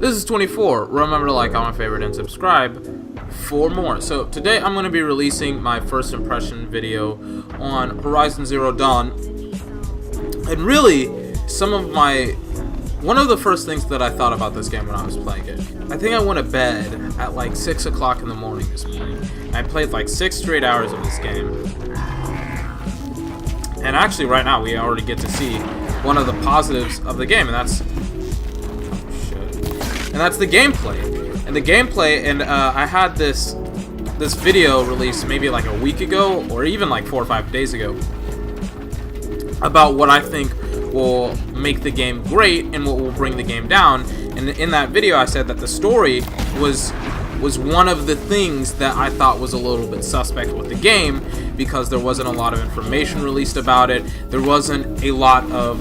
This is 24. Remember to like, comment, favorite, and subscribe for more. So today I'm going to be releasing my first impression video on Horizon Zero Dawn. And really, one of the first things that I thought about this game when I was playing it, I think I went to bed at like 6 o'clock in the morning this morning. And I played like 6 straight hours of this game. And actually right now we already get to see one of the positives of the game, and that's the gameplay. And the gameplay, and I had this video released maybe like a week ago, or even like 4 or 5 days ago, about what I think will make the game great and what will bring the game down. And in that video I said that the story was one of the things that I thought was a little bit suspect with the game, because there wasn't a lot of information released about it. There wasn't a lot of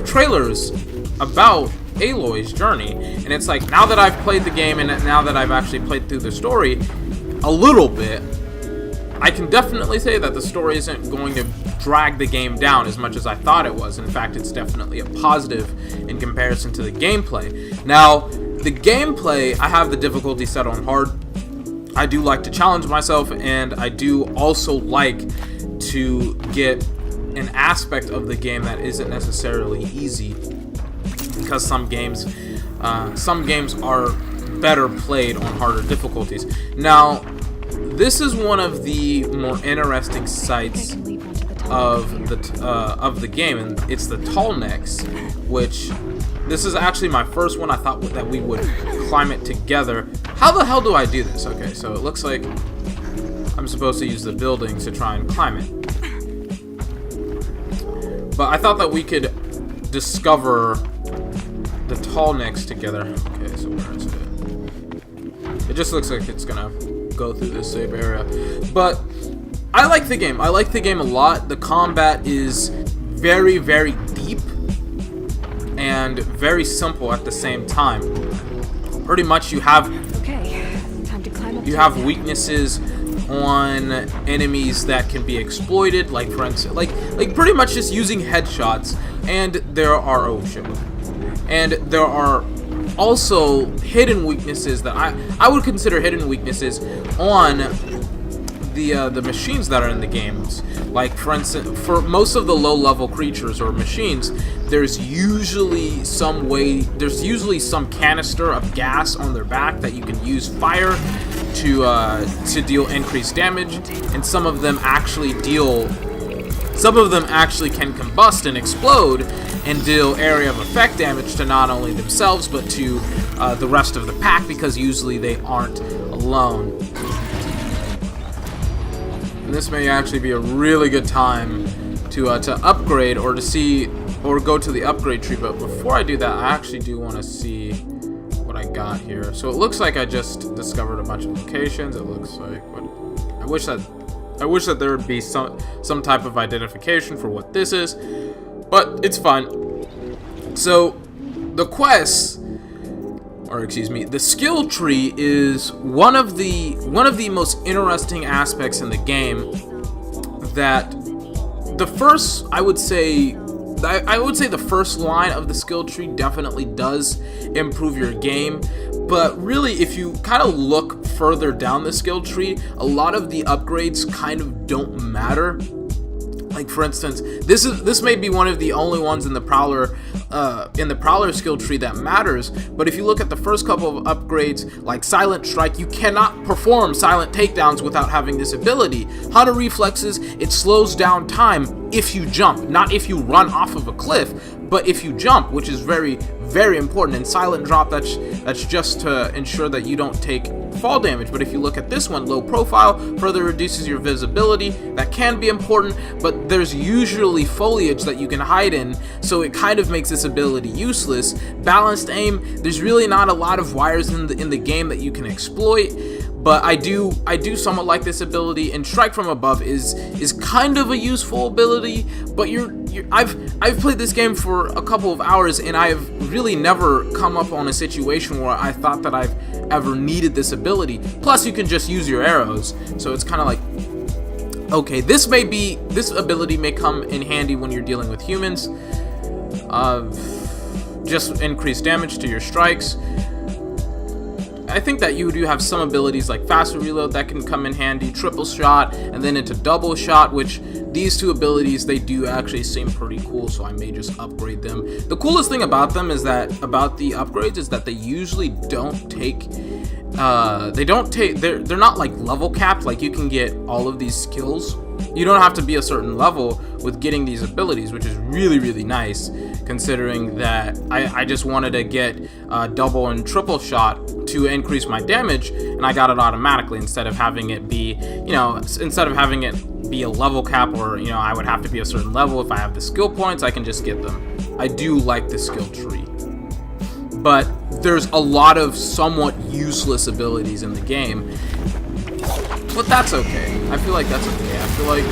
trailers about Aloy's journey. And it's like, now that I've played the game and now that I've actually played through the story a little bit, I can definitely say that the story isn't going to drag the game down as much as I thought it was. In fact, it's definitely a positive in comparison to the gameplay. Now, the gameplay, I have the difficulty set on hard. I do like to challenge myself, and I do also like to get an aspect of the game that isn't necessarily easy, because some games are better played on harder difficulties. Now, this is one of the more interesting sights of the game, and it's the tall necks, which this is actually my first one. I thought that we would climb it together. How the hell do I do this? Okay, so it looks like I'm supposed to use the buildings to try and climb it. But I thought that we could discover the tall necks together. Okay, so where is it? It just looks like it's gonna go through this same area. But I like the game. I like the game a lot. The combat is very, very deep and very simple at the same time. Pretty much you have weaknesses on enemies that can be exploited, like for instance, like pretty much just using headshots. And there are there are also hidden weaknesses that I would consider hidden weaknesses on the machines that are in the games. Like for instance, for most of the low-level creatures or machines, there's usually some canister of gas on their back that you can use fire to deal increased damage, and some of them actually can combust and explode and deal area of effect damage to not only themselves but to the rest of the pack, because usually they aren't alone. And this may actually be a really good time to upgrade or go to the upgrade tree. But before I do that, I actually do want to see what I got here. So it looks like I just discovered a bunch of locations. It looks like I wish that there would be some type of identification for what this is, but it's fine. So the quests, or excuse me, the skill tree is one of the most interesting aspects in the game. That the first, I would say the first line of the skill tree definitely does improve your game, but really if you kind of look further down the skill tree, a lot of the upgrades kind of don't matter. Like for instance, this may be one of the only ones in the Prowler skill tree that matters. But if you look at the first couple of upgrades, like Silent Strike, you cannot perform silent takedowns without having this ability. Hunter Reflexes, it slows down time if you jump, not if you run off of a cliff, but if you jump, which is very, very important. And Silent Drop, that's just to ensure that you don't take fall damage. But if you look at this one, Low Profile further reduces your visibility. That can be important, but there's usually foliage that you can hide in, so it kind of makes this ability useless. Balanced Aim, there's really not a lot of wires in the game that you can exploit, but I do somewhat like this ability. And Strike from Above is kind of a useful ability, but I've played this game for a couple of hours, and I've really never come up on a situation where I thought that I've ever needed this ability. Plus, you can just use your arrows, so it's kind of like, okay, this ability may come in handy when you're dealing with humans, just increased damage to your strikes. I think that you do have some abilities like faster reload that can come in handy, triple shot, and then into double shot, which these two abilities, they do actually seem pretty cool, so I may just upgrade them. The coolest thing about them is that, about the upgrades, is that they usually don't take, they're not like level capped. Like, you can get all of these skills. You don't have to be a certain level with getting these abilities, which is really, really nice, considering that I just wanted to get double and triple shot to increase my damage, and I got it automatically instead of having it be, instead of having it be a level cap, or, I would have to be a certain level. If I have the skill points, I can just get them. I do like the skill tree, but there's a lot of somewhat useless abilities in the game. But that's okay. I feel like that's okay. I feel like,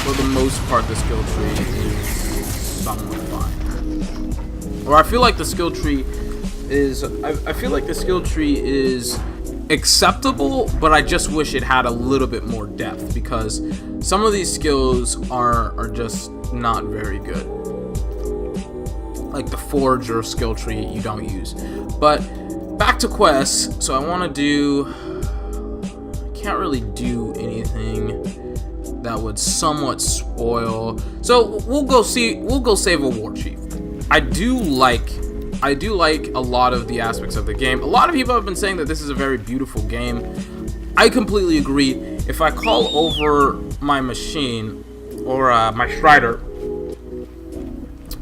for the most part, the skill tree is somewhat fine. Or I feel like the skill tree is... I feel like the skill tree is acceptable, but I just wish it had a little bit more depth, because some of these skills are just not very good. Like the Forge or skill tree you don't use. But back to quests. So I want to do... Can't really do anything that would somewhat spoil. So we'll go save a war chief. I do like a lot of the aspects of the game. A lot of people have been saying that this is a very beautiful game. I completely agree. If I call over my machine or my Strider,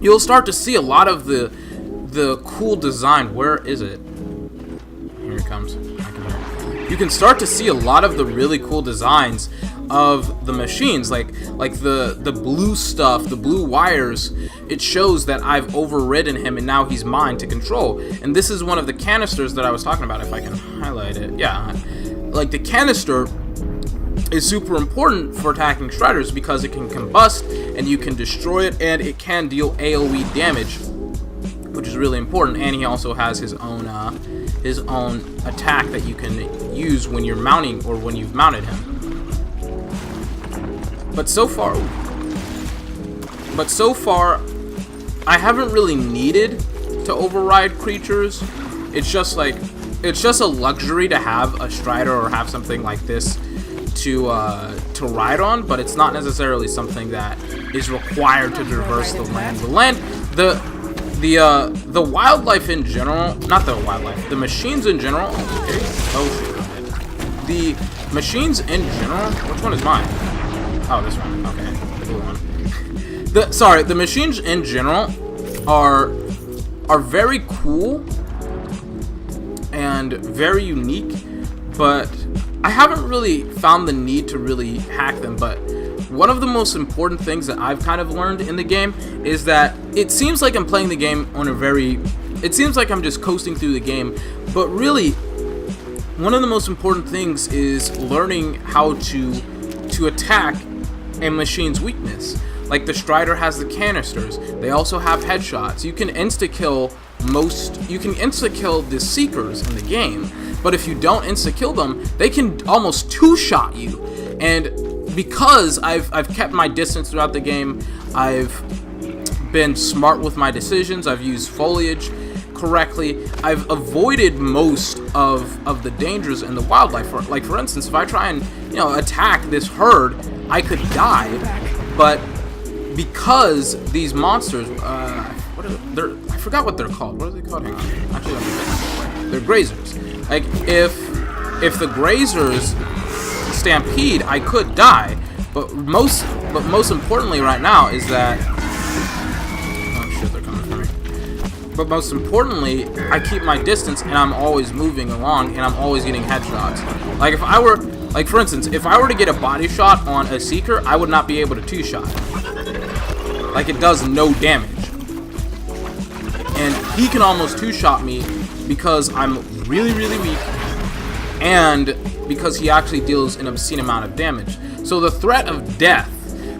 you'll start to see a lot of the cool design. Where is it? Here it comes. I can hear it. You can start to see a lot of the really cool designs of the machines, like the blue stuff, the blue wires. It shows that I've overridden him and now he's mine to control. And this is one of the canisters that I was talking about. If I can highlight it, yeah, like the canister is super important for attacking Striders because it can combust and you can destroy it, and it can deal AoE damage, which is really important. And he also has his own attack that you can use when you're mounting, or when you've mounted him. But so far I haven't really needed to override creatures. It's just a luxury to have a Strider or have something like this to ride on, but it's not necessarily something that is required to traverse the land. The wildlife in general, not the wildlife, the machines in general. Okay. Oh shit. The machines in general. Which one is mine? Oh, this one. Okay, the blue one. The machines in general are very cool and very unique, but I haven't really found the need to really hack them. But one of the most important things that I've kind of learned in the game is that it seems like I'm playing the game on it seems like I'm just coasting through the game, but really one of the most important things is learning how to attack a machine's weakness. Like the Strider has the canisters, they also have headshots. You can insta-kill the Seekers in the game, but if you don't insta-kill them, they can almost two-shot you. And because I've kept my distance throughout the game, I've been smart with my decisions, I've used foliage correctly, I've avoided most of the dangers in the wildlife. Like for instance, if I try and attack this herd, I could die, but because these monsters, I forgot what they're called. What are they called? Hang on. Actually, they're grazers. Like if the grazers stampede, I could die. But most importantly right now is that, oh shit, they're coming for me. But most importantly, I keep my distance and I'm always moving along and I'm always getting headshots. Like if I were, like for instance, if I were to get a body shot on a Seeker, I would not be able to two-shot. Like it does no damage. And he can almost two-shot me because I'm really, really weak, and because he actually deals an obscene amount of damage. So the threat of death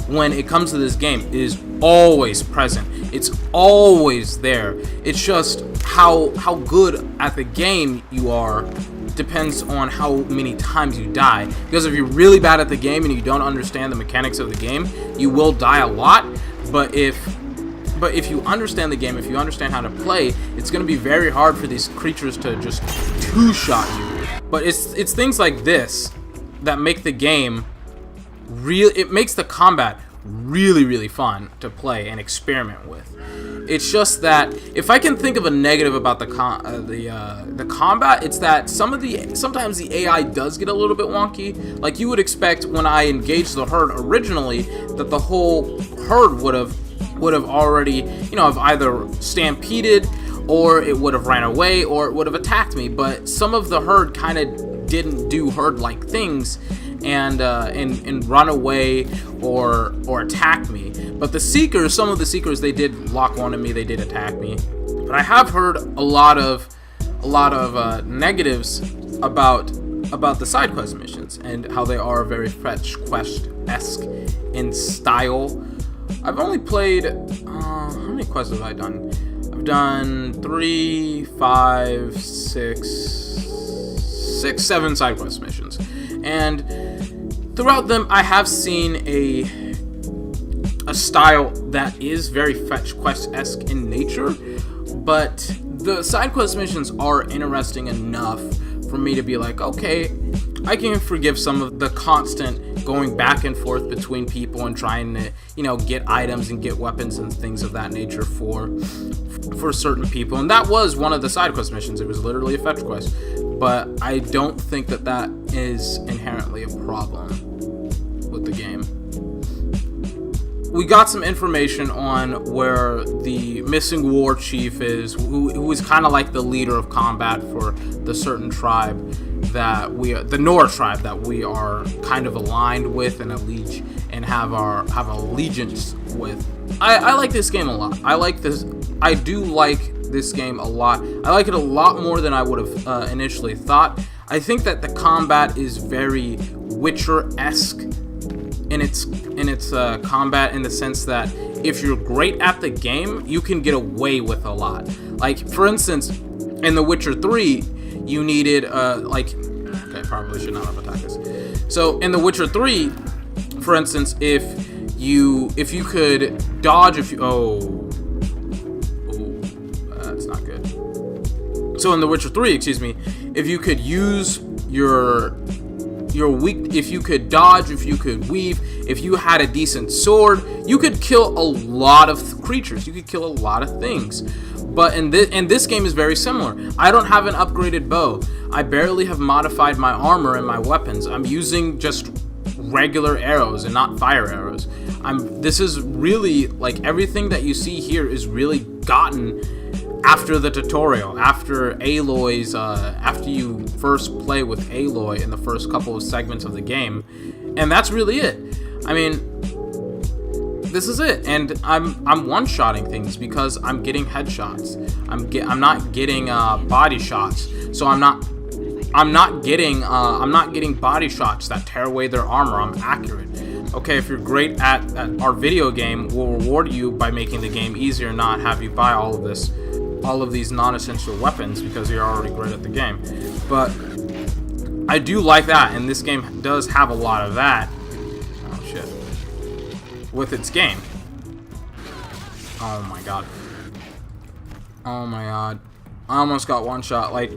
when it comes to this game is always present. It's always there. It's just how good at the game you are depends on how many times you die. Because if you're really bad at the game and you don't understand the mechanics of the game, you will die a lot. But if But if you understand the game, if you understand how to play, it's going to be very hard for these creatures to just two-shot you. But it's things like this that make the game real. It makes the combat really, really fun to play and experiment with. It's just that if I can think of a negative about the combat, it's that sometimes the AI does get a little bit wonky. Like you would expect when I engaged the herd originally, that the whole herd would have already, have either stampeded, or it would have ran away, or it would have attacked me. But some of the herd kind of didn't do herd-like things and run away or attack me. But the Seekers, some of the Seekers, they did lock onto me, they did attack me. But I have heard a lot of negatives about the side quest missions and how they are very fetch quest-esque in style. I've only played how many quests have I done? I've done 3, 5, 6, 7 side quest missions, and throughout them I have seen a style that is very fetch quest-esque in nature, but the side quest missions are interesting enough for me to be like, okay, I can forgive some of the constant going back and forth between people and trying to, get items and get weapons and things of that nature for certain people. And that was one of the side quest missions. It was literally a fetch quest. But I don't think that is inherently a problem with the game. We got some information on where the missing war chief is, who is kind of like the leader of combat for the certain tribe that the Nora tribe that we are kind of aligned with and have allegiance with. I like this game a lot. I do like this game a lot. I like it a lot more than I would have initially thought. I think that the combat is very Witcher-esque in its combat, in the sense that if you're great at the game, you can get away with a lot. Like, for instance, in The Witcher 3, you needed okay, probably should not have attacked this. So in The Witcher 3, for instance, if you could dodge, that's not good. So in The Witcher 3, if you could use your weak, if you could dodge, if you could weave, if you had a decent sword, you could kill a lot of creatures. You could kill a lot of things. But in this game is very similar. I don't have an upgraded bow. I barely have modified my armor and my weapons. I'm using just regular arrows and not fire arrows. This is really, like, everything that you see here is really gotten after the tutorial, after Aloy's, after you first play with Aloy in the first couple of segments of the game, and that's really it. I mean, this is it, and I'm one-shotting things because I'm getting headshots. I'm not getting body shots, so I'm not getting body shots that tear away their armor. I'm accurate. Okay, if you're great at our video game, we'll reward you by making the game easier, not have you buy all of these non-essential weapons because you're already great at the game. But I do like that, and this game does have a lot of that. Oh shit. With its game. Oh my god. Oh my god. I almost got one shot. Like,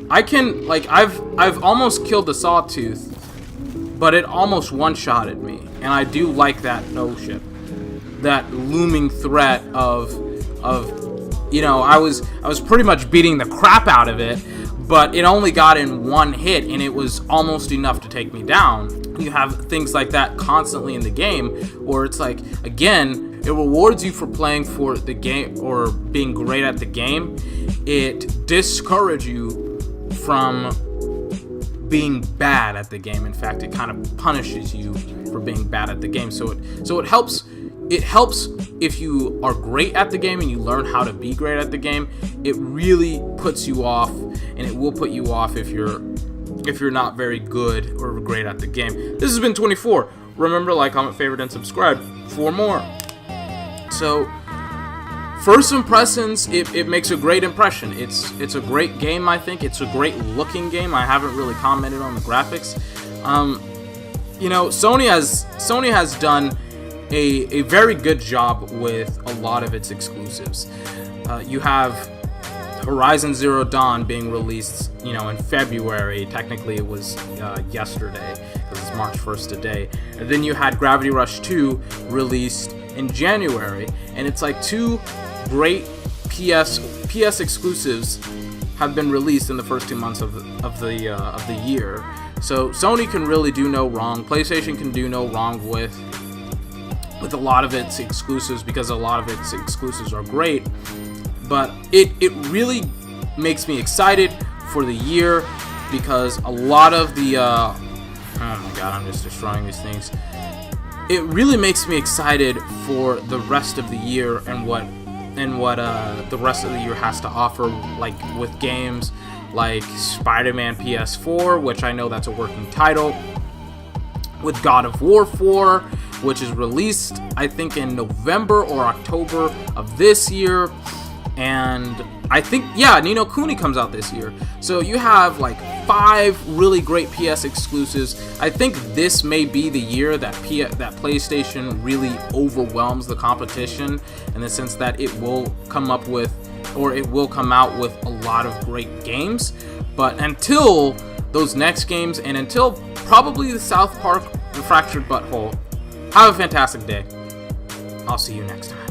I've almost killed the Sawtooth, but it almost one-shotted me. And I do like that, oh shit, that looming threat of I was pretty much beating the crap out of it, but it only got in one hit, and it was almost enough to take me down. You have things like that constantly in the game, where it's like, again, it rewards you for playing for the game or being great at the game. It discourages you from being bad at the game. In fact, it kind of punishes you for being bad at the game. So it helps. It helps if you are great at the game and you learn how to be great at the game. It really puts you off, and it will put you off if you're not very good or great at the game. This has been 24. Remember, like, comment, favorite, and subscribe for more. So, first impressions, it makes a great impression. It's a great game, I think. It's a great looking game. I haven't really commented on the graphics. Sony has done a very good job with a lot of its exclusives. You have Horizon Zero Dawn being released, you know, in February. Technically, it was yesterday because it's March 1st today. And then you had Gravity Rush 2 released in January, and it's like two great PS exclusives have been released in the first 2 months of the year. So Sony can really do no wrong. PlayStation can do no wrong with a lot of its exclusives, because a lot of its exclusives are great. But it really makes me excited for the year, because a lot of the oh my god, I'm just destroying these things. It really makes me excited for the rest of the year and what the rest of the year has to offer, like with games like Spider-Man PS4, which I know that's a working title, with God of War 4, which is released I think in November or October of this year, and I think, yeah, Ni no Kuni comes out this year. So you have like 5 really great PS exclusives. I think this may be the year that PlayStation really overwhelms the competition, in the sense that it will come out with a lot of great games. But until those next games, and until probably the South Park The Fractured Butthole, have a fantastic day. I'll see you next time.